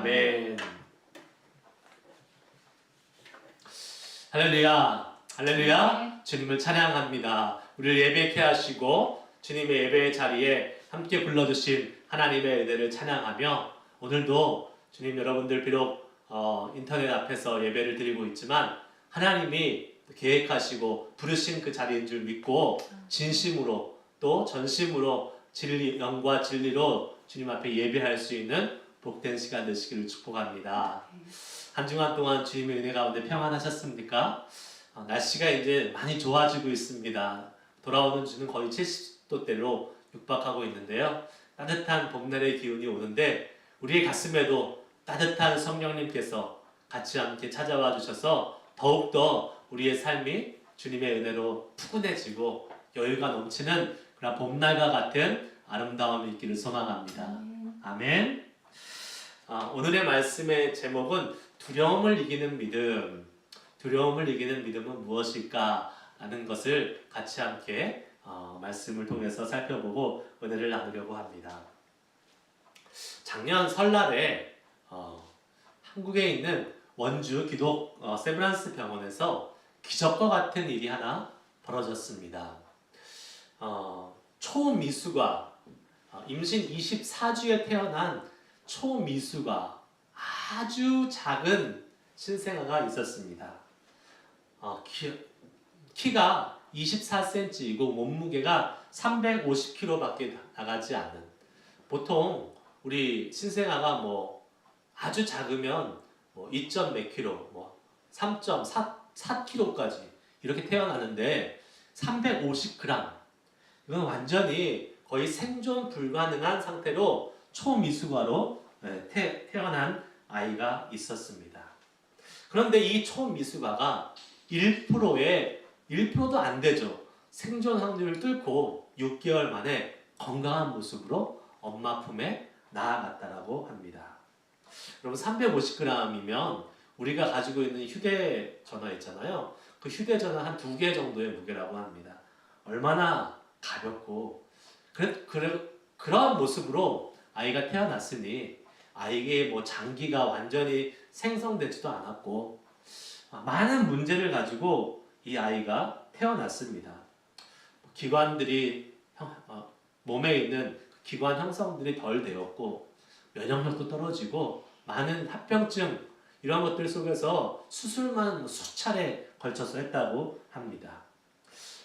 아멘. 할렐루야, 할렐루야. 주님을 찬양합니다. 우리를 예배케 하시고 주님의 예배의 자리에 함께 불러주신 하나님의 은혜를 찬양하며, 오늘도 주님, 여러분들 비록 인터넷 앞에서 예배를 드리고 있지만 하나님이 계획하시고 부르신 그 자리인 줄 믿고 진심으로 또 전심으로 영과 진리로 주님 앞에 예배할 수 있는 복된 시간 되시기를 축복합니다. 한 주간 동안 주님의 은혜 가운데 평안하셨습니까? 날씨가 이제 많이 좋아지고 있습니다. 돌아오는 주는 거의 70도대로 육박하고 있는데요. 따뜻한 봄날의 기운이 오는데 우리의 가슴에도 따뜻한 성령님께서 같이 함께 찾아와 주셔서 더욱더 우리의 삶이 주님의 은혜로 푸근해지고 여유가 넘치는 그런 봄날과 같은 아름다움이 있기를 소망합니다. 아멘. 오늘의 말씀의 제목은 두려움을 이기는 믿음. 두려움을 이기는 믿음은 무엇일까 하는 것을 같이 함께 말씀을 통해서 살펴보고 은혜를 나누려고 합니다. 작년 설날에 한국에 있는 원주 기독 세브란스 병원에서 기적과 같은 일이 하나 벌어졌습니다. 초미수가 임신 24주에 태어난 초미수가 아주 작은 신생아가 있었습니다. 키가 24cm이고 몸무게가 350kg밖에 나가지 않는, 보통 우리 신생아가 아주 작으면 2점 몇 킬로, 3.4kg까지 이렇게 태어나는데 350g, 이건 완전히 거의 생존 불가능한 상태로 초미수가로 태어난 아이가 있었습니다. 그런데 이 초미수가가 1%도 안 되죠. 생존 확률을 뚫고 6개월 만에 건강한 모습으로 엄마 품에 나아갔다라고 합니다. 여러분, 350g이면 우리가 가지고 있는 휴대전화 있잖아요. 그 휴대전화 한 2개 정도의 무게라고 합니다. 얼마나 가볍고, 그런 모습으로 아이가 태어났으니 아이에게 장기가 완전히 생성되지도 않았고 많은 문제를 가지고 이 아이가 태어났습니다. 기관들이 몸에 있는 기관 형성들이 덜 되었고 면역력도 떨어지고 많은 합병증, 이런 것들 속에서 수술만 수차례 걸쳐서 했다고 합니다.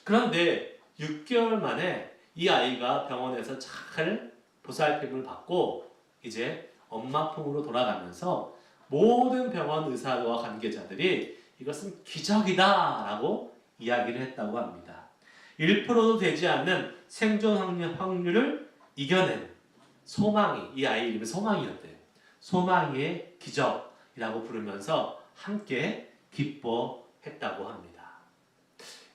그런데 6개월 만에 이 아이가 병원에서 잘 보살핌을 받고 이제 엄마 품으로 돌아가면서 모든 병원 의사와 관계자들이 이것은 기적이다 라고 이야기를 했다고 합니다. 1%도 되지 않는 생존 확률을 이겨낸 소망이, 이 아이 이름이 소망이었대요. 소망이의 기적이라고 부르면서 함께 기뻐했다고 합니다.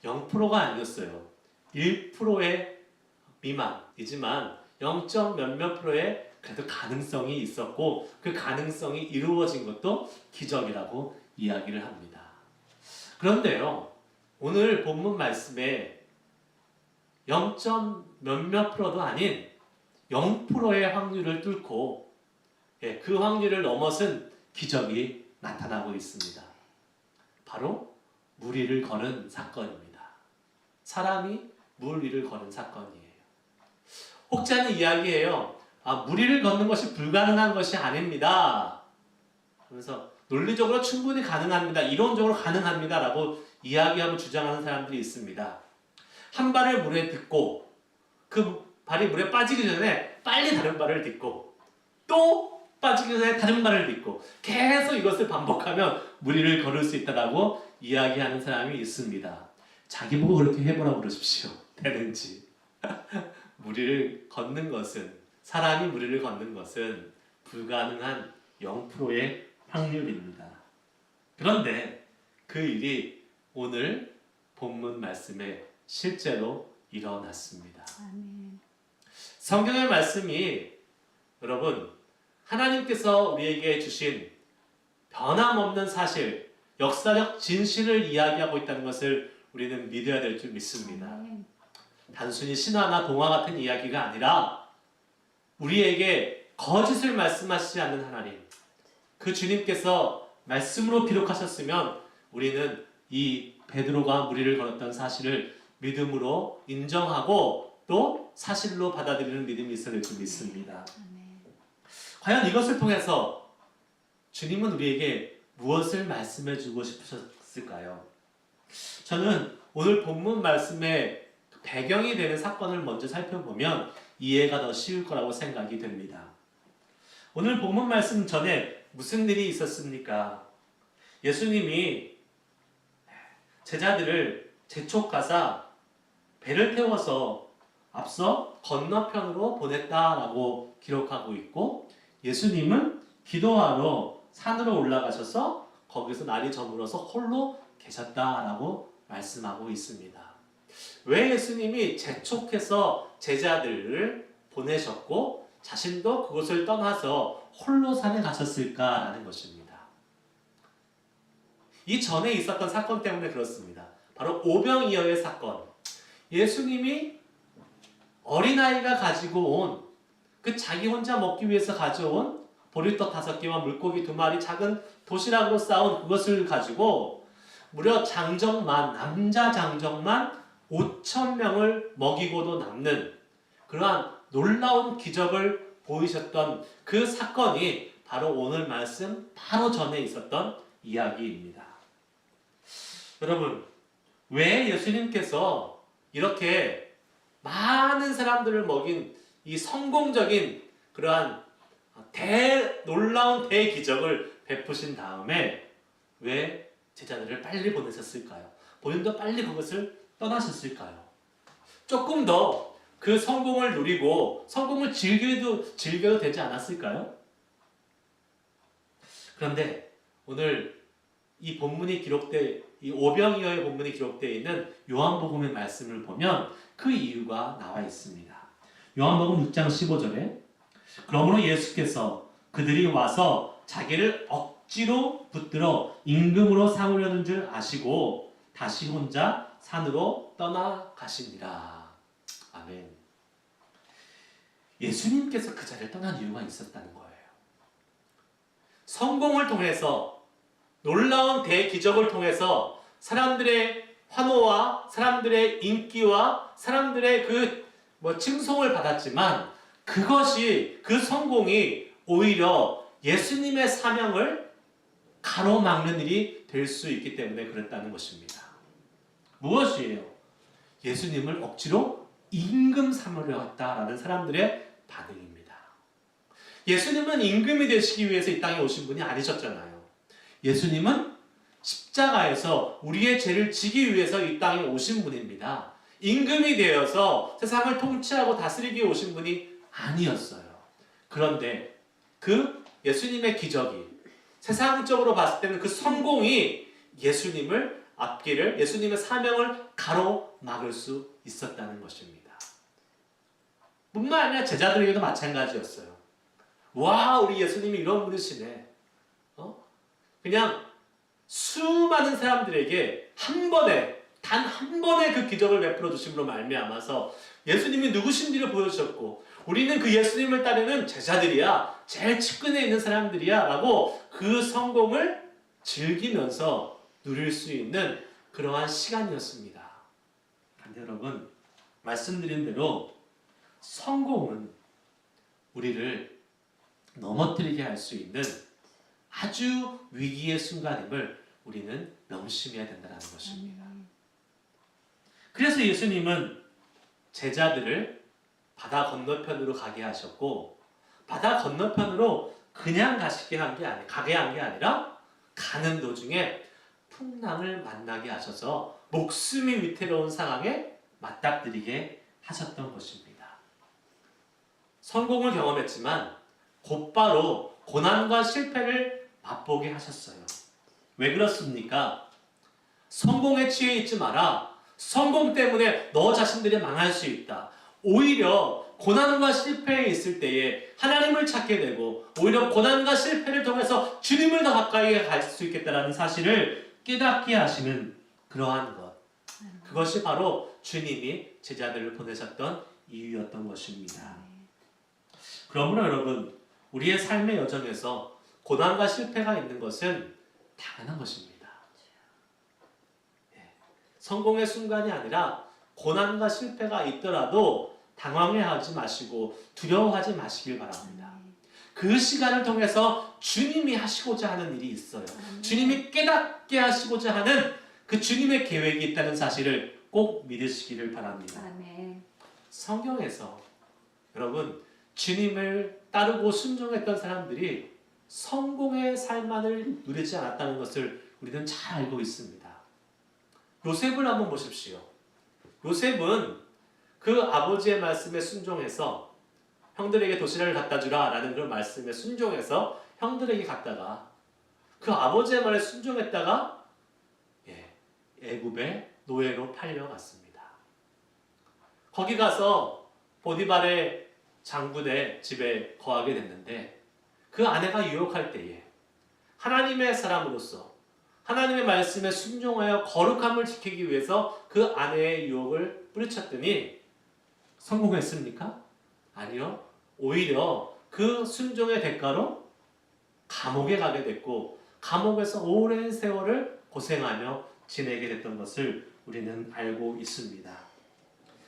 0%가 아니었어요. 1%의 미만이지만 0. 몇몇 프로의 그래도 가능성이 있었고 그 가능성이 이루어진 것도 기적이라고 이야기를 합니다. 그런데요, 오늘 본문 말씀에 0. 몇몇 프로도 아닌 0%의 확률을 뚫고 그 확률을 넘어선 기적이 나타나고 있습니다. 바로 물 위를 거는 사건입니다. 사람이 물 위를 거는 사건이에요. 혹자는 이야기해요. 물 위를 걷는 것이 불가능한 것이 아닙니다. 그래서 논리적으로 충분히 가능합니다. 이론적으로 가능합니다. 라고 이야기하고 주장하는 사람들이 있습니다. 한 발을 물에 딛고 그 발이 물에 빠지기 전에 빨리 다른 발을 딛고 또 빠지기 전에 다른 발을 딛고 계속 이것을 반복하면 물 위를 걸을 수 있다라고 이야기하는 사람이 있습니다. 자기 보고 그렇게 해보라고 그러십시오. 되는지. 물 위를 걷는 것은, 사람이 물 위를 걷는 것은 불가능한 0%의 확률입니다. 그런데 그 일이 오늘 본문 말씀에 실제로 일어났습니다. 아멘. 성경의 말씀이, 여러분, 하나님께서 우리에게 주신 변함없는 사실, 역사적 진실을 이야기하고 있다는 것을 우리는 믿어야 될 줄 믿습니다. 아멘. 단순히 신화나 동화 같은 이야기가 아니라 우리에게 거짓을 말씀하시지 않는 하나님, 그 주님께서 말씀으로 기록하셨으면 우리는 이 베드로가 무리를 걸었던 사실을 믿음으로 인정하고 또 사실로 받아들이는 믿음이 있어야 될 줄 믿습니다. 과연 이것을 통해서 주님은 우리에게 무엇을 말씀해 주고 싶으셨을까요? 저는 오늘 본문 말씀의 배경이 되는 사건을 먼저 살펴보면 이해가 더 쉬울 거라고 생각이 됩니다. 오늘 본문 말씀 전에 무슨 일이 있었습니까? 예수님이 제자들을 재촉하사 배를 태워서 앞서 건너편으로 보냈다라고 기록하고 있고, 예수님은 기도하러 산으로 올라가셔서 거기서 날이 저물어서 홀로 계셨다라고 말씀하고 있습니다. 왜 예수님이 재촉해서 제자들을 보내셨고 자신도 그곳을 떠나서 홀로 산에 가셨을까라는 것입니다. 이 전에 있었던 사건 때문에 그렇습니다. 바로 오병이어의 사건. 예수님이 어린아이가 가지고 온 그 자기 혼자 먹기 위해서 가져온 보리떡 5개와 물고기 2마리 작은 도시락으로 싸운 그것을 가지고 무려 남자 장정만 5,000명을 먹이고도 남는 그러한 놀라운 기적을 보이셨던 그 사건이 바로 오늘 말씀 바로 전에 있었던 이야기입니다. 여러분, 왜 예수님께서 이렇게 많은 사람들을 먹인 이 성공적인 그러한 놀라운 대기적을 베푸신 다음에 왜 제자들을 빨리 보내셨을까요? 본인도 빨리 그것을 떠나셨을까요? 조금 더 그 성공을 누리고 성공을 즐겨도 되지 않았을까요? 그런데 오늘 이 오병이어의 본문이 기록되어 있는 요한복음의 말씀을 보면 그 이유가 나와 있습니다. 요한복음 6장 15절에 그러므로 예수께서 그들이 와서 자기를 억지로 붙들어 임금으로 삼으려는 줄 아시고 다시 혼자 산으로 떠나가시니라. 아멘. 예수님께서 그 자리를 떠난 이유가 있었다는 거예요. 성공을 통해서, 놀라운 대기적을 통해서 사람들의 환호와 사람들의 인기와 사람들의 칭송을 받았지만 그 성공이 오히려 예수님의 사명을 가로막는 일이 될 수 있기 때문에 그랬다는 것입니다. 무엇이에요? 예수님을 억지로 임금 삼으려 했다라는 사람들의 반응입니다. 예수님은 임금이 되시기 위해서 이 땅에 오신 분이 아니셨잖아요. 예수님은 십자가에서 우리의 죄를 지기 위해서 이 땅에 오신 분입니다. 임금이 되어서 세상을 통치하고 다스리기 위해 오신 분이 아니었어요. 그런데 그 예수님의 기적이 세상적으로 봤을 때는 그 성공이 예수님을 앞길을, 예수님의 사명을 가로막을 수 있었다는 것입니다. 뿐만 아니라 제자들에게도 마찬가지였어요. 와, 우리 예수님이 이런 분이시네. 그냥 수많은 사람들에게 단 한 번의 그 기적을 베풀어 주심으로 말미암아서 예수님이 누구신지를 보여주셨고, 우리는 그 예수님을 따르는 제자들이야, 제일 측근에 있는 사람들이야 라고 그 성공을 즐기면서 누릴 수 있는 그러한 시간이었습니다. 그런데 여러분, 말씀드린 대로 성공은 우리를 넘어뜨리게 할 수 있는 아주 위기의 순간임을 우리는 명심해야 된다는 것입니다. 그래서 예수님은 제자들을 바다 건너편으로 가게 하셨고, 바다 건너편으로 그냥 가게 한 게 아니라 가는 도중에 풍랑을 만나게 하셔서 목숨이 위태로운 상황에 맞닥뜨리게 하셨던 것입니다. 성공을 경험했지만 곧바로 고난과 실패를 맛보게 하셨어요. 왜 그렇습니까? 성공에 취해 있지 마라. 성공 때문에 너 자신들이 망할 수 있다. 오히려 고난과 실패에 있을 때에 하나님을 찾게 되고, 오히려 고난과 실패를 통해서 주님을 더 가까이 갈 수 있겠다는 사실을 깨닫게 하시는 그러한 것, 그것이 바로 주님이 제자들을 보내셨던 이유였던 것입니다. 그러므로 여러분, 우리의 삶의 여정에서 고난과 실패가 있는 것은 당연한 것입니다. 성공의 순간이 아니라 고난과 실패가 있더라도 당황해하지 마시고 두려워하지 마시길 바랍니다. 그 시간을 통해서 주님이 하시고자 하는 일이 있어요. 주님이 깨닫게 하시고자 하는 그 주님의 계획이 있다는 사실을 꼭 믿으시기를 바랍니다. 성경에서 여러분 주님을 따르고 순종했던 사람들이 성공의 삶만을 누리지 않았다는 것을 우리는 잘 알고 있습니다. 요셉을 한번 보십시오. 요셉은 그 아버지의 말씀에 순종해서 형들에게 도시락을 갖다 주라 라는 그런 말씀에 순종해서 형들에게 갔다가 그 아버지의 말에 순종했다가 애굽의 노예로 팔려갔습니다. 거기 가서 보디발의 장군의 집에 거하게 됐는데 그 아내가 유혹할 때에 하나님의 사람으로서 하나님의 말씀에 순종하여 거룩함을 지키기 위해서 그 아내의 유혹을 뿌리쳤더니 성공했습니까? 아니요. 오히려 그 순종의 대가로 감옥에 가게 됐고 감옥에서 오랜 세월을 고생하며 지내게 됐던 것을 우리는 알고 있습니다.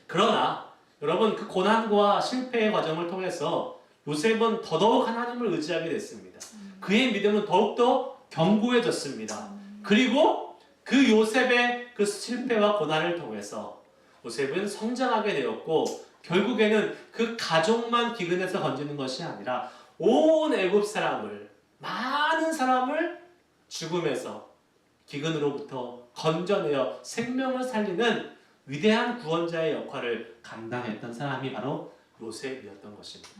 그러나 여러분 그 고난과 실패의 과정을 통해서 요셉은 더더욱 하나님을 의지하게 됐습니다. 그의 믿음은 더욱더 견고해졌습니다. 그리고 그 요셉의 그 실패와 고난을 통해서 요셉은 성장하게 되었고 결국에는 그 가족만 기근에서 건지는 것이 아니라 온 애굽 사람을 많은 사람을 죽음에서 기근으로부터 건져내어 생명을 살리는 위대한 구원자의 역할을 감당했던 사람이 바로 요셉이었던 것입니다.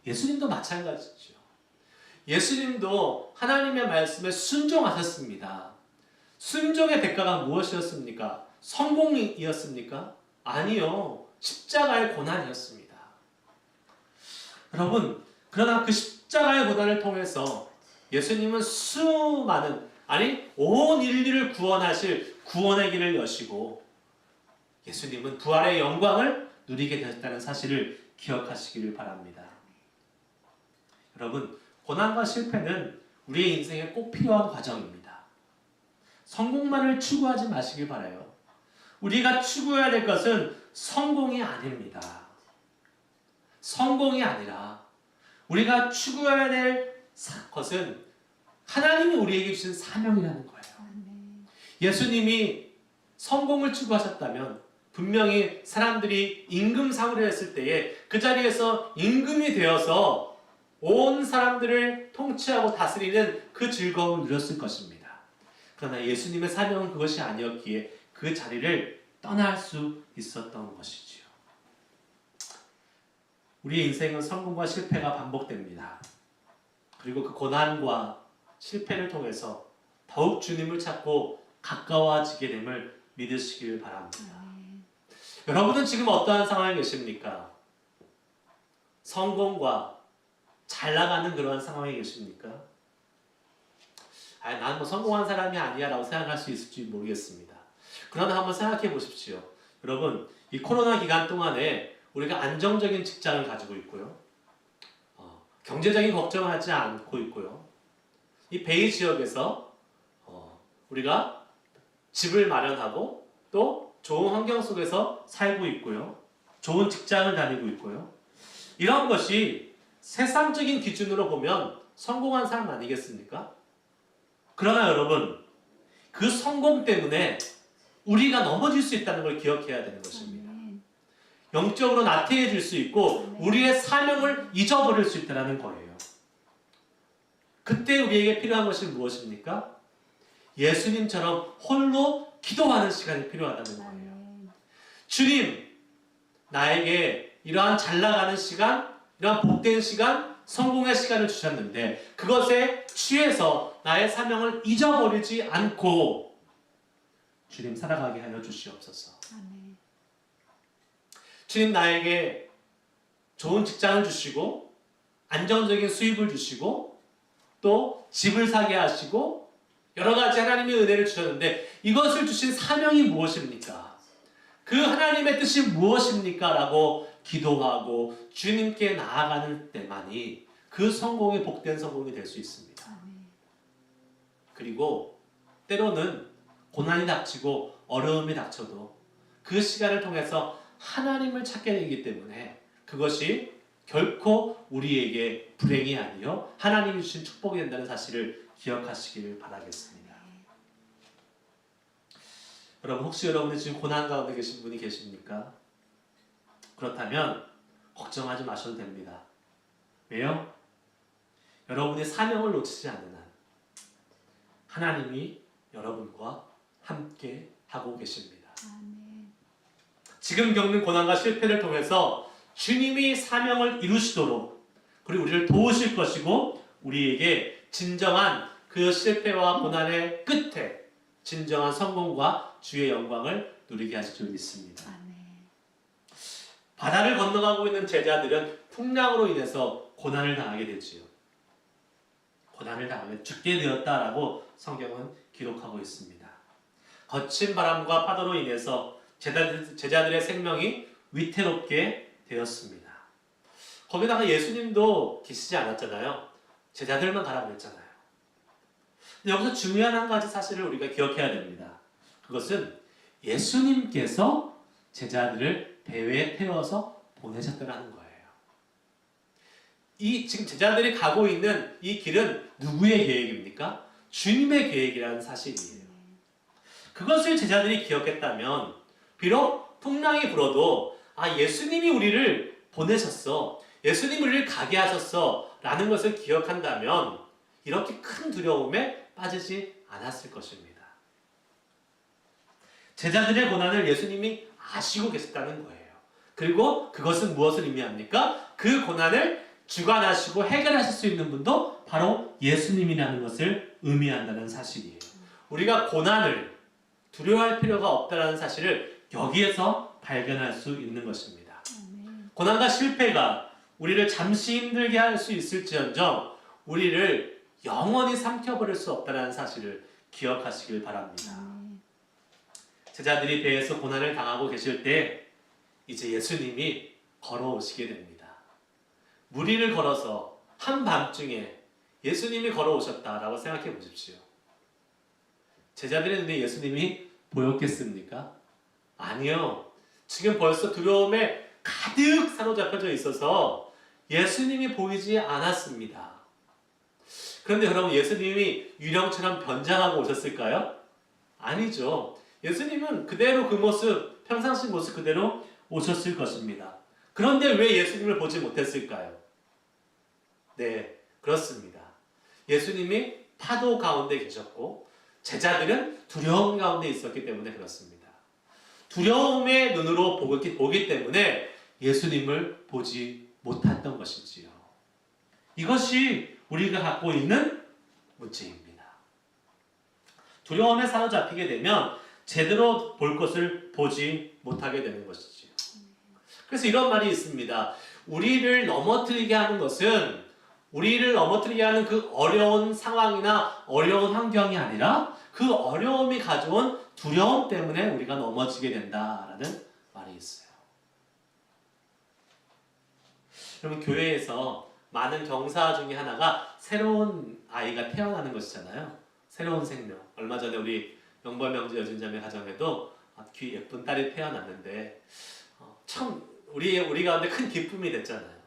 예수님도 마찬가지죠. 예수님도 하나님의 말씀에 순종하셨습니다. 순종의 대가가 무엇이었습니까? 성공이었습니까? 아니요. 십자가의 고난이었습니다. 여러분, 그러나 그 십자가의 고난을 통해서 예수님은 수많은, 아니 온 인류를 구원하실 구원의 길을 여시고 예수님은 부활의 영광을 누리게 되었다는 사실을 기억하시기를 바랍니다. 여러분, 고난과 실패는 우리의 인생에 꼭 필요한 과정입니다. 성공만을 추구하지 마시길 바라요. 우리가 추구해야 될 것은 성공이 아닙니다. 성공이 아니라 우리가 추구해야 될 것은 하나님이 우리에게 주신 사명이라는 거예요. 예수님이 성공을 추구하셨다면 분명히 사람들이 임금상으로 했을 때에 그 자리에서 임금이 되어서 온 사람들을 통치하고 다스리는 그 즐거움을 누렸을 것입니다. 그러나 예수님의 사명은 그것이 아니었기에 그 자리를 떠날 수 있었던 것이지요. 우리의 인생은 성공과 실패가 반복됩니다. 그리고 그 고난과 실패를 통해서 더욱 주님을 찾고 가까워지게 됨을 믿으시길 바랍니다. 여러분은 지금 어떠한 상황에 계십니까? 성공과 잘 나가는 그러한 상황에 계십니까? 난 뭐 성공한 사람이 아니야 라고 생각할 수 있을지 모르겠습니다. 그러나 한번 생각해 보십시오. 여러분, 이 코로나 기간 동안에 우리가 안정적인 직장을 가지고 있고요. 경제적인 걱정하지 않고 있고요. 이 베이 지역에서 우리가 집을 마련하고 또 좋은 환경 속에서 살고 있고요. 좋은 직장을 다니고 있고요. 이런 것이 세상적인 기준으로 보면 성공한 사람 아니겠습니까? 그러나 여러분, 그 성공 때문에 우리가 넘어질 수 있다는 걸 기억해야 되는 것입니다. 영적으로 나태해질 수 있고 우리의 사명을 잊어버릴 수 있다는 거예요. 그때 우리에게 필요한 것이 무엇입니까? 예수님처럼 홀로 기도하는 시간이 필요하다는 거예요. 주님, 나에게 이러한 잘 나가는 시간, 이러한 복된 시간, 성공의 시간을 주셨는데 그것에 취해서 나의 사명을 잊어버리지 않고 주님 살아가게 하여 주시옵소서. 주님, 나에게 좋은 직장을 주시고 안정적인 수입을 주시고 또 집을 사게 하시고 여러 가지 하나님의 은혜를 주셨는데 이것을 주신 사명이 무엇입니까? 그 하나님의 뜻이 무엇입니까? 라고 기도하고 주님께 나아가는 때만이 그 성공이 복된 성공이 될 수 있습니다. 그리고 때로는 고난이 닥치고 어려움이 닥쳐도 그 시간을 통해서 하나님을 찾게 되기 때문에 그것이 결코 우리에게 불행이 아니요 하나님이 주신 축복이 된다는 사실을 기억하시길 바라겠습니다. 여러분, 혹시 여러분이 지금 고난 가운데 계신 분이 계십니까? 그렇다면 걱정하지 마셔도 됩니다. 왜요? 여러분의 사명을 놓치지 않는 한 하나님이 여러분과 함께 하고 계십니다. 지금 겪는 고난과 실패를 통해서 주님이 사명을 이루시도록 그리고 우리를 도우실 것이고 우리에게 진정한 그 실패와 고난의 끝에 진정한 성공과 주의 영광을 누리게 하실 줄 믿습니다. 바다를 건너가고 있는 제자들은 풍랑으로 인해서 고난을 당하게 되지요. 고난을 당하며 죽게 되었다라고 성경은 기록하고 있습니다. 거친 바람과 파도로 인해서 제자들의 생명이 위태롭게 되었습니다. 거기다가 예수님도 계시지 않았잖아요. 제자들만 가라 그랬잖아요. 여기서 중요한 한 가지 사실을 우리가 기억해야 됩니다. 그것은 예수님께서 제자들을 배에 태워서 보내셨다는 거예요. 이 지금 제자들이 가고 있는 이 길은 누구의 계획입니까? 주님의 계획이라는 사실이에요. 그것을 제자들이 기억했다면 비록 풍랑이 불어도 예수님이 우리를 보내셨어. 예수님이 우리를 가게 하셨어. 라는 것을 기억한다면 이렇게 큰 두려움에 빠지지 않았을 것입니다. 제자들의 고난을 예수님이 아시고 계셨다는 거예요. 그리고 그것은 무엇을 의미합니까? 그 고난을 주관하시고 해결하실 수 있는 분도 바로 예수님이라는 것을 의미한다는 사실이에요. 우리가 고난을 두려워할 필요가 없다는 사실을 여기에서 발견할 수 있는 것입니다. 고난과 실패가 우리를 잠시 힘들게 할 수 있을지언정 우리를 영원히 삼켜버릴 수 없다는 사실을 기억하시길 바랍니다. 제자들이 배에서 고난을 당하고 계실 때 이제 예수님이 걸어오시게 됩니다. 무리를 걸어서 한밤중에 예수님이 걸어오셨다라고 생각해 보십시오. 제자들의 눈에 예수님이 보였겠습니까? 아니요. 지금 벌써 두려움에 가득 사로잡혀져 있어서 예수님이 보이지 않았습니다. 그런데 여러분, 예수님이 유령처럼 변장하고 오셨을까요? 아니죠. 예수님은 그대로 그 모습, 평상시 모습 그대로 오셨을 것입니다. 그런데 왜 예수님을 보지 못했을까요? 네, 그렇습니다. 예수님이 파도 가운데 계셨고 제자들은 두려움 가운데 있었기 때문에 그렇습니다. 두려움의 눈으로 보기 때문에 예수님을 보지 못했던 것이지요. 이것이 우리가 갖고 있는 문제입니다. 두려움에 사로잡히게 되면 제대로 볼 것을 보지 못하게 되는 것이지요. 그래서 이런 말이 있습니다. 우리를 넘어뜨리게 하는 것은 우리를 넘어뜨리게 하는 그 어려운 상황이나 어려운 환경이 아니라 그 어려움이 가져온 두려움 때문에 우리가 넘어지게 된다라는 말이 있어요. 여러분, 교회에서 많은 경사 중에 하나가 새로운 아이가 태어나는 것이잖아요. 새로운 생명. 얼마 전에 우리 영벌명제 여진자매 가정에도 귀 예쁜 딸이 태어났는데 참 우리 가운데 큰 기쁨이 됐잖아요.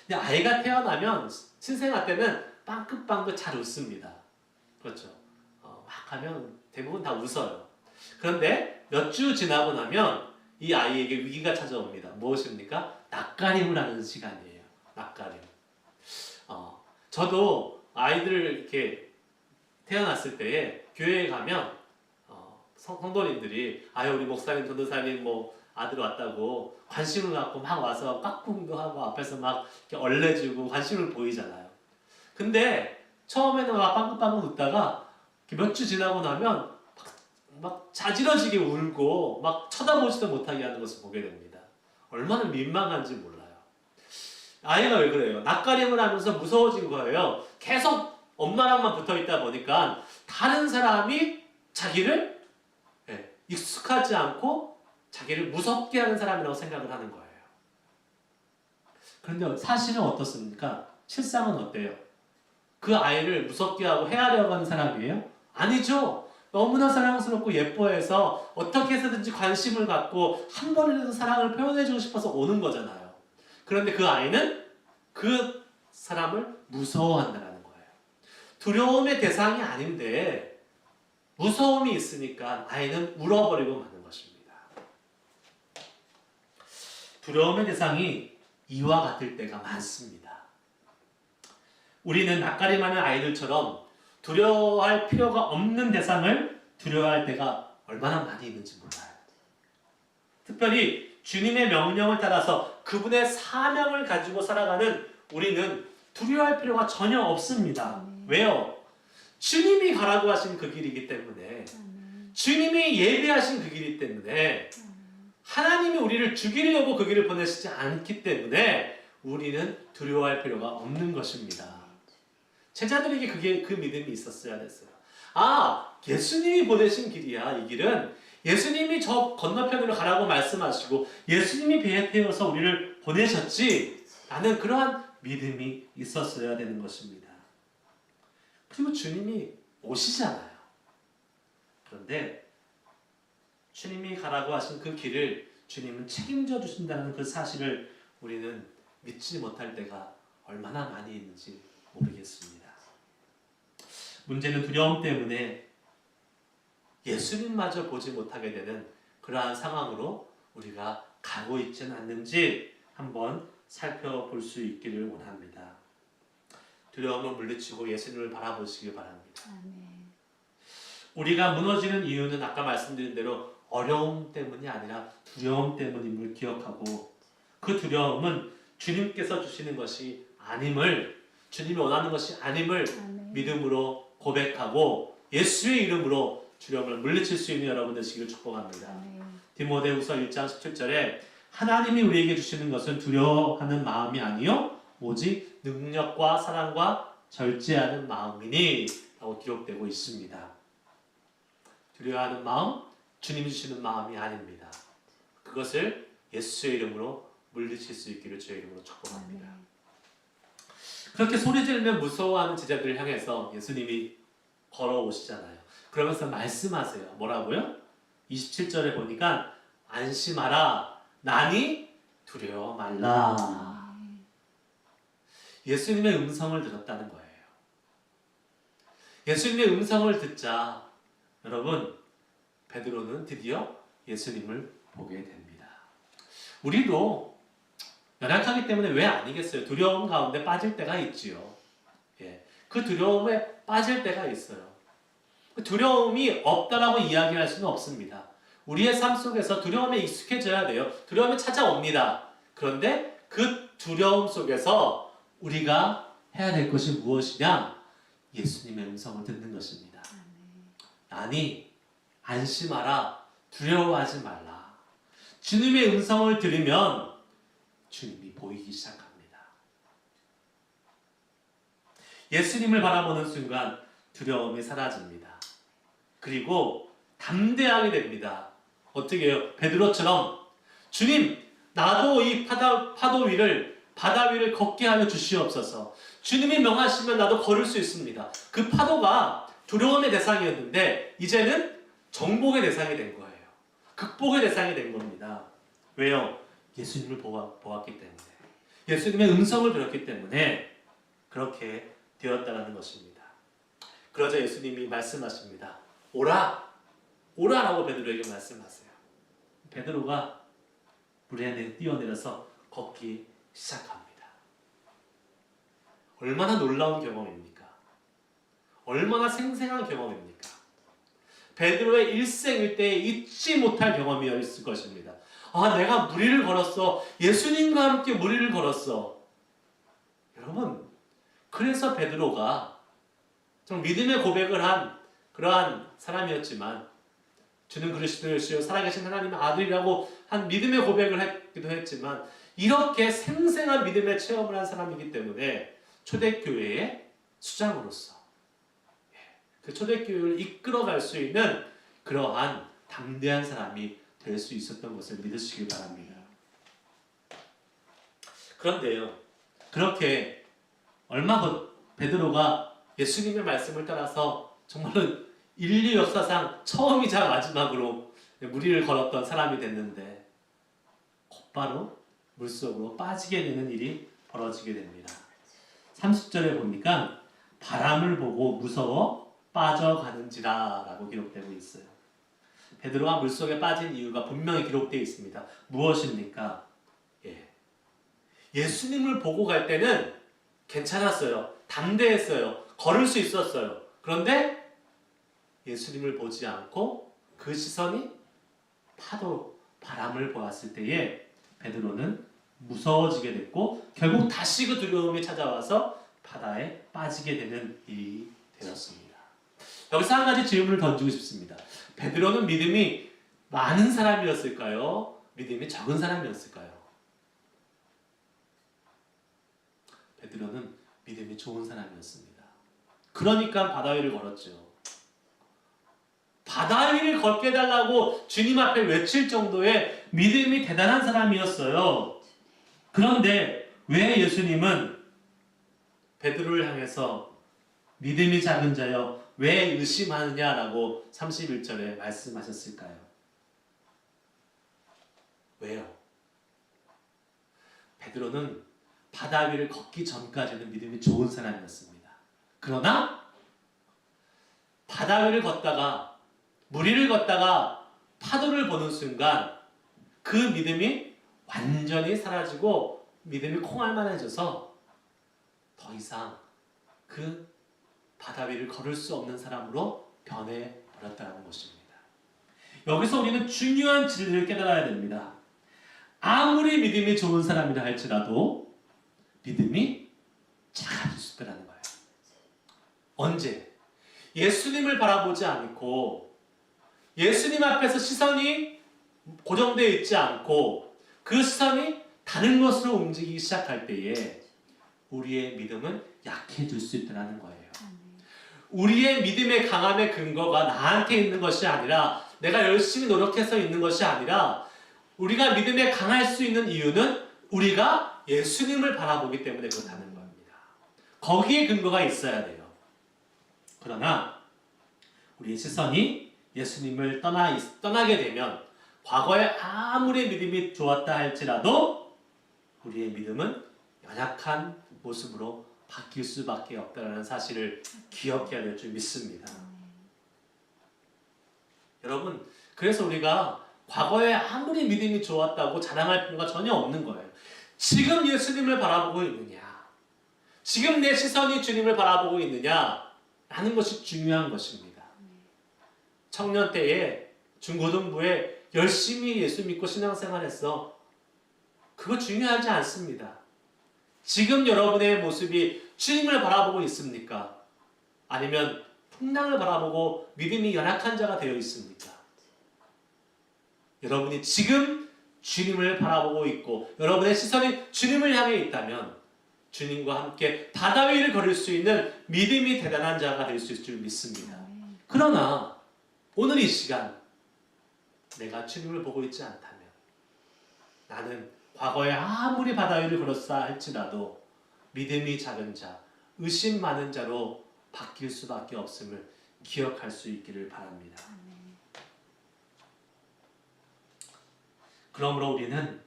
근데 아이가 태어나면 신생아 때는 빵긋빵긋 잘 웃습니다. 그렇죠. 막 하면 대부분 다 웃어요. 그런데 몇 주 지나고 나면 이 아이에게 위기가 찾아옵니다. 무엇입니까? 낯가림을 하는 시간이에요. 낯가림. 저도 아이들 이렇게 태어났을 때에 교회에 가면 성도님들이 우리 목사님, 전도사님 아들 왔다고 관심을 갖고 막 와서 깍꿍도 하고 앞에서 막 이렇게 얼레주고 관심을 보이잖아요. 근데 처음에는 막 빵긋빵긋 웃다가 몇 주 지나고 나면 막 자지러지게 울고 막 쳐다보지도 못하게 하는 것을 보게 됩니다. 얼마나 민망한지 몰라요. 아이가 왜 그래요? 낯가림을 하면서 무서워진 거예요. 계속 엄마랑만 붙어있다 보니까 다른 사람이 자기를 익숙하지 않고 자기를 무섭게 하는 사람이라고 생각을 하는 거예요. 그런데 사실은 어떻습니까? 실상은 어때요? 그 아이를 무섭게 하고 헤아려고 하는 사람이에요? 아니죠. 너무나 사랑스럽고 예뻐해서 어떻게 해서든지 관심을 갖고 한 번이라도 사랑을 표현해주고 싶어서 오는 거잖아요. 그런데 그 아이는 그 사람을 무서워한다는 거예요. 두려움의 대상이 아닌데 무서움이 있으니까 아이는 울어버리고 마는 것입니다. 두려움의 대상이 이와 같을 때가 많습니다. 우리는 낯가림 많은 아이들처럼 두려워할 필요가 없는 대상을 두려워할 때가 얼마나 많이 있는지 몰라요. 특별히 주님의 명령을 따라서 그분의 사명을 가지고 살아가는 우리는 두려워할 필요가 전혀 없습니다. 왜요? 주님이 가라고 하신 그 길이기 때문에, 주님이 예비하신 그 길이기 때문에, 하나님이 우리를 죽이려고 그 길을 보내시지 않기 때문에 우리는 두려워할 필요가 없는 것입니다. 제자들에게 그 믿음이 있었어야 됐어요. 아, 예수님이 보내신 길이야. 이 길은 예수님이 저 건너편으로 가라고 말씀하시고 예수님이 배에 태워서 우리를 보내셨지 라는 그러한 믿음이 있었어야 되는 것입니다. 그리고 주님이 오시잖아요. 그런데 주님이 가라고 하신 그 길을 주님은 책임져 주신다는 그 사실을 우리는 믿지 못할 때가 얼마나 많이 있는지 모르겠습니다. 문제는 두려움 때문에 예수님마저 보지 못하게 되는 그러한 상황으로 우리가 가고 있지는 않는지 한번 살펴볼 수 있기를 원합니다. 두려움을 물리치고 예수님을 바라보시기 바랍니다. 아멘. 우리가 무너지는 이유는 아까 말씀드린 대로 어려움 때문이 아니라 두려움 때문임을 기억하고 그 두려움은 주님께서 주시는 것이 아님을, 주님이 원하는 것이 아님을 아멘. 믿음으로 고백하고 예수의 이름으로 두려움을 물리칠 수 있는 여러분 되시기를 축복합니다. 아멘. 디모데후서 1장 17절에 하나님이 우리에게 주시는 것은 두려워하는 마음이 아니요 오직 능력과 사랑과 절제하는 마음이니 라고 기록되고 있습니다. 두려워하는 마음, 주님이 주시는 마음이 아닙니다. 그것을 예수의 이름으로 물리칠 수 있기를 주의 이름으로 축복합니다. 그렇게 소리 지르며 무서워하는 제자들을 향해서 예수님이 걸어오시잖아요. 그러면서 말씀하세요. 뭐라고요? 27절에 보니까 안심하라, 나니 두려워 말라. 예수님의 음성을 들었다는 거예요. 예수님의 음성을 듣자 여러분, 베드로는 드디어 예수님을 보게 됩니다. 우리도 연약하기 때문에 왜 아니겠어요? 두려움 가운데 빠질 때가 있지요. 예, 그 두려움에 빠질 때가 있어요. 두려움이 없다라고 이야기할 수는 없습니다. 우리의 삶 속에서 두려움에 익숙해져야 돼요. 두려움이 찾아옵니다. 그런데 그 두려움 속에서 우리가 해야 될 것이 무엇이냐? 예수님의 음성을 듣는 것입니다. 아니, 안심하라, 두려워하지 말라. 주님의 음성을 들으면 주님이 보이기 시작합니다. 예수님을 바라보는 순간 두려움이 사라집니다. 그리고 담대하게 됩니다. 어떻게 해요? 베드로처럼 주님, 나도 이 파도 위를, 바다 위를 걷게 하여 주시옵소서. 주님이 명하시면 나도 걸을 수 있습니다. 그 파도가 두려움의 대상이었는데 이제는 정복의 대상이 된 거예요. 극복의 대상이 된 겁니다. 왜요? 예수님을 보았기 때문에, 예수님의 음성을 들었기 때문에 그렇게 되었다는 것입니다. 그러자 예수님이 말씀하십니다. 오라! 오라라고 베드로에게 말씀하세요. 베드로가 물에 뛰어내려서 걷기 시작합니다. 얼마나 놀라운 경험입니까? 얼마나 생생한 경험입니까? 베드로의 일생일대에 잊지 못할 경험이었을 것입니다. 아, 내가 무리를 걸었어. 예수님과 함께 무리를 걸었어. 여러분, 그래서 베드로가 좀 믿음의 고백을 한 그러한 사람이었지만, 주는 그리스도이시요 살아계신 하나님의 아들이라고 한 믿음의 고백을 했기도 했지만, 이렇게 생생한 믿음의 체험을 한 사람이기 때문에 초대교회의 수장으로서 그 초대교회를 이끌어갈 수 있는 그러한 담대한 사람이 될 수 있었던 것을 믿으시길 바랍니다. 그런데요, 그렇게 베드로가 예수님의 말씀을 따라서 정말로 인류 역사상 처음이자 마지막으로 무리를 걸었던 사람이 됐는데 곧바로 물속으로 빠지게 되는 일이 벌어지게 됩니다. 30절에 보니까 바람을 보고 무서워 빠져가는지라 라고 기록되고 있어요. 베드로가 물속에 빠진 이유가 분명히 기록되어 있습니다. 무엇입니까? 예수님을 보고 갈 때는 괜찮았어요. 담대했어요. 걸을 수 있었어요. 그런데 예수님을 보지 않고 그 시선이 파도, 바람을 보았을 때에 베드로는 무서워지게 됐고 결국 다시 그 두려움이 찾아와서 바다에 빠지게 되는 일이 되었습니다. 여기서 한 가지 질문을 던지고 싶습니다. 베드로는 믿음이 많은 사람이었을까요? 믿음이 적은 사람이었을까요? 베드로는 믿음이 좋은 사람이었습니다. 그러니까 바다 위를 걸었죠. 바다 위를 걷게 해달라고 주님 앞에 외칠 정도의 믿음이 대단한 사람이었어요. 그런데 왜 예수님은 베드로를 향해서 믿음이 작은 자여 왜 의심하느냐라고 31절에 말씀하셨을까요? 왜요? 베드로는 바다 위를 걷기 전까지는 믿음이 좋은 사람이었습니다. 그러나 바다 위를 걷다가 무리를 걷다가 파도를 보는 순간 그 믿음이 완전히 사라지고 믿음이 콩알만해져서 더 이상 그 바다 위를 걸을 수 없는 사람으로 변해버렸다는 것입니다. 여기서 우리는 중요한 진리를 깨달아야 됩니다. 아무리 믿음이 좋은 사람이라 할지라도 믿음이 작아질 수 있다는 거예요. 언제? 예수님을 바라보지 않고 예수님 앞에서 시선이 고정되어 있지 않고 그 시선이 다른 것으로 움직이기 시작할 때에 우리의 믿음은 약해질 수 있다는 거예요. 우리의 믿음의 강함의 근거가 나한테 있는 것이 아니라 내가 열심히 노력해서 있는 것이 아니라 우리가 믿음에 강할 수 있는 이유는 우리가 예수님을 바라보기 때문에 그렇다는 겁니다. 거기에 근거가 있어야 돼요. 그러나 우리의 시선이 예수님을 떠나게 되면 과거에 아무리 믿음이 좋았다 할지라도 우리의 믿음은 연약한 모습으로 바뀔 수밖에 없다는 사실을 기억해야 될 줄 믿습니다. 여러분, 그래서 우리가 과거에 아무리 믿음이 좋았다고 자랑할 필요가 전혀 없는 거예요. 지금 예수님을 바라보고 있느냐? 지금 내 시선이 주님을 바라보고 있느냐? 라는 것이 중요한 것입니다. 청년 때에 중고등부에 열심히 예수 믿고 신앙생활했어. 그거 중요하지 않습니다. 지금 여러분의 모습이 주님을 바라보고 있습니까? 아니면 풍랑을 바라보고 믿음이 연약한 자가 되어 있습니까? 여러분이 지금 주님을 바라보고 있고 여러분의 시선이 주님을 향해 있다면 주님과 함께 바다 위를 걸을 수 있는 믿음이 대단한 자가 될 수 있을 줄 믿습니다. 그러나 오늘 이 시간 내가 주님을 보고 있지 않다면 나는 과거에 아무리 바다 위를 걸었다 할지라도 믿음이 작은 자, 의심 많은 자로 바뀔 수밖에 없음을 기억할 수 있기를 바랍니다. 그러므로 우리는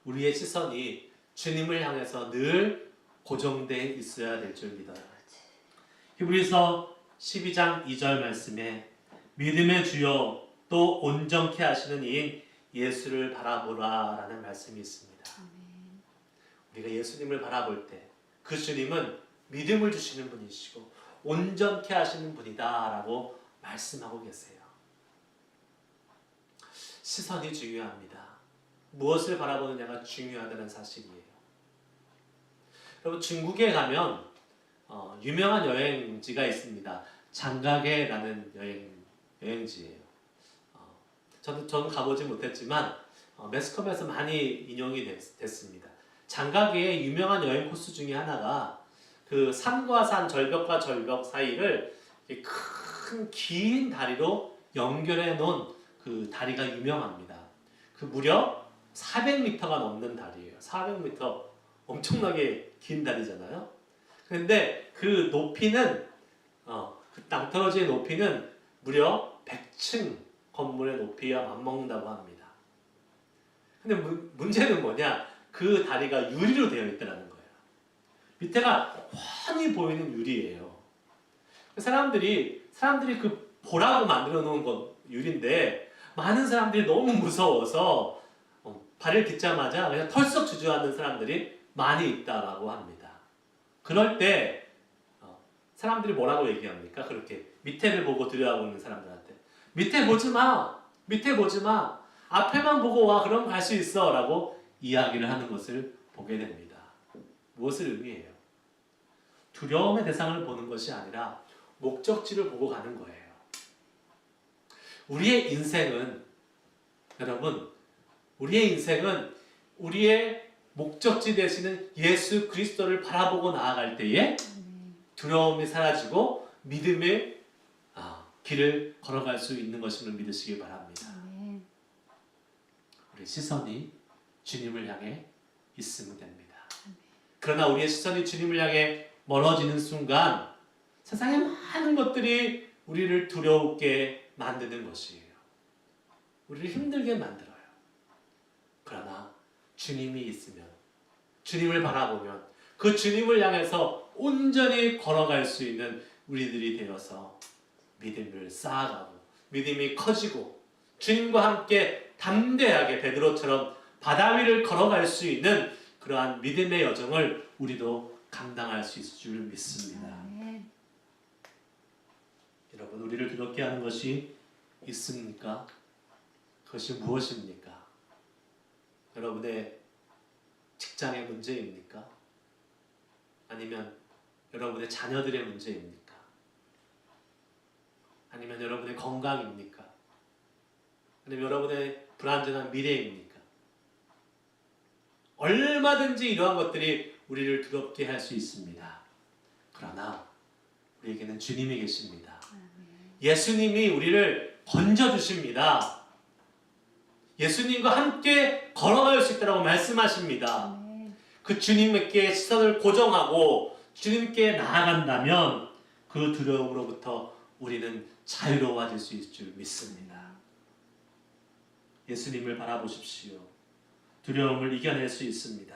우리의 시선이 주님을 향해서 늘 고정되어 있어야 될 줄 믿어요. 히브리서 12장 2절 말씀에 믿음의 주요 또 온전케 하시는 이인 예수를 바라보라 라는 말씀이 있습니다. 우리가 예수님을 바라볼 때 그 주님은 믿음을 주시는 분이시고 온전케 하시는 분이다 라고 말씀하고 계세요. 시선이 중요합니다. 무엇을 바라보느냐가 중요하다는 사실이에요. 여러분 중국에 가면 유명한 여행지가 있습니다. 장가게라는 여행지예요. 저는 가보지 못했지만 매스컴에서 많이 인용이 됐습니다. 장가게의 유명한 여행 코스 중에 하나가 그 산과 산, 절벽과 절벽 사이를 큰 긴 다리로 연결해 놓은 그 다리가 유명합니다. 그 무려 400m가 넘는 다리예요. 400m 엄청나게 긴 다리잖아요. 근데 그 높이는 그 낭떠러지의 높이는 무려 100층 건물의 높이와 맞먹는다고 합니다. 근데 문제는 뭐냐? 그 다리가 유리로 되어 있다는 거예요. 밑에가 훤히 보이는 유리예요. 사람들이 그 보라고 만들어 놓은 건 유리인데 많은 사람들이 너무 무서워서 발을 딛자마자 그냥 털썩 주저앉는 사람들이 많이 있다라고 합니다. 그럴 때 사람들이 뭐라고 얘기합니까? 그렇게 밑에를 보고 두려워하고 있는 사람들한테 밑에 보지 마! 밑에 보지 마! 앞에만 보고 와! 그럼 갈 수 있어! 라고 이야기를 하는 것을 보게 됩니다. 무엇을 의미해요? 두려움의 대상을 보는 것이 아니라 목적지를 보고 가는 거예요. 우리의 인생은 여러분, 우리의 인생은 우리의 목적지 되시는 예수 그리스도를 바라보고 나아갈 때에 두려움이 사라지고 믿음의 길을 걸어갈 수 있는 것임을 믿으시기 바랍니다. 우리 시선이 주님을 향해 있으면 됩니다. 그러나 우리의 시선이 주님을 향해 멀어지는 순간 세상의 많은 것들이 우리를 두려우게 만드는 것이에요. 우리를 힘들게 만들어요. 그러나 주님이 있으면, 주님을 바라보면 그 주님을 향해서 온전히 걸어갈 수 있는 우리들이 되어서 믿음을 쌓아가고 믿음이 커지고 주님과 함께 담대하게 베드로처럼 바다 위를 걸어갈 수 있는 그러한 믿음의 여정을 우리도 감당할 수 있을 줄 믿습니다. 여러분, 우리를 두렵게 하는 것이 있습니까? 그것이 무엇입니까? 여러분의 직장의 문제입니까? 아니면 여러분의 자녀들의 문제입니까? 아니면 여러분의 건강입니까? 아니면 여러분의 불안정한 미래입니까? 얼마든지 이러한 것들이 우리를 두렵게 할 수 있습니다. 그러나 우리에게는 주님이 계십니다. 예수님이 우리를 건져주십니다. 예수님과 함께 걸어갈 수 있다고 말씀하십니다. 그 주님께 시선을 고정하고 주님께 나아간다면 그 두려움으로부터 우리는 자유로워질 수 있을 줄 믿습니다. 예수님을 바라보십시오. 두려움을 이겨낼 수 있습니다.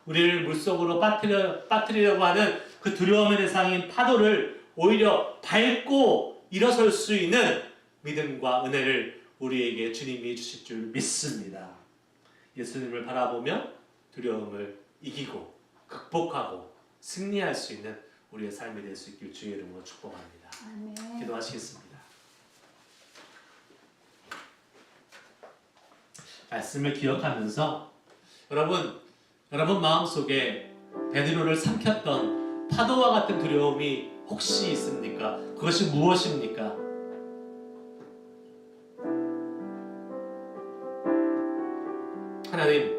우리를 물속으로 빠뜨리려고 하는 그 두려움의 대상인 파도를 오히려 밟고 일어설 수 있는 믿음과 은혜를 우리에게 주님이 주실 줄 믿습니다. 예수님을 바라보며 두려움을 이기고 극복하고 승리할 수 있는 우리의 삶이 될 수 있길 주의 이름으로 축복합니다. 아멘. 기도하시겠습니다. 말씀을 기억하면서 여러분 마음속에 베드로를 삼켰던 파도와 같은 두려움이 혹시 있습니까? 그것이 무엇입니까? 하나님,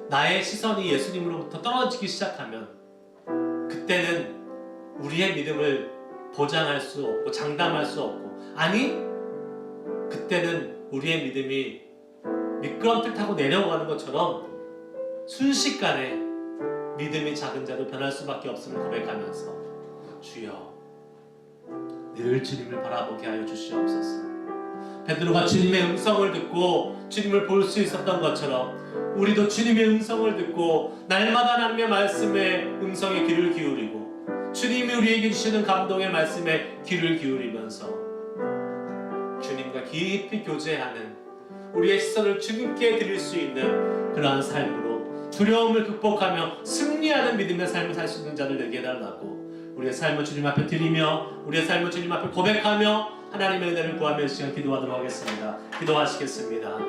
나의 시선이 예수님으로부터 떨어지기 시작하면 그때는 우리의 믿음을 보장할 수 없고 장담할 수 없고, 아니 그때는 우리의 믿음이 미끄럼틀 타고 내려가는 것처럼 순식간에 믿음이 작은 자도 변할 수밖에 없음을 고백하면서 주여 늘 주님을 바라보게 하여 주시옵소서. 베드로가 주님의 음성을 듣고 주님을 볼 수 있었던 것처럼 우리도 주님의 음성을 듣고 날마다 하나님의 말씀에 음성에 귀를 기울이고 주님이 우리에게 주시는 감동의 말씀에 귀를 기울이면서 주님과 깊이 교제하는 우리의 시선을 주님께 드릴 수 있는 그러한 삶으로 두려움을 극복하며 승리하는 믿음의 삶을 살 수 있는 자들 되게 해달라고 우리의 삶을 주님 앞에 드리며 우리의 삶을 주님 앞에 고백하며 하나님의 은혜를 구하며 이 시간 기도하도록 하겠습니다. 기도하시겠습니다.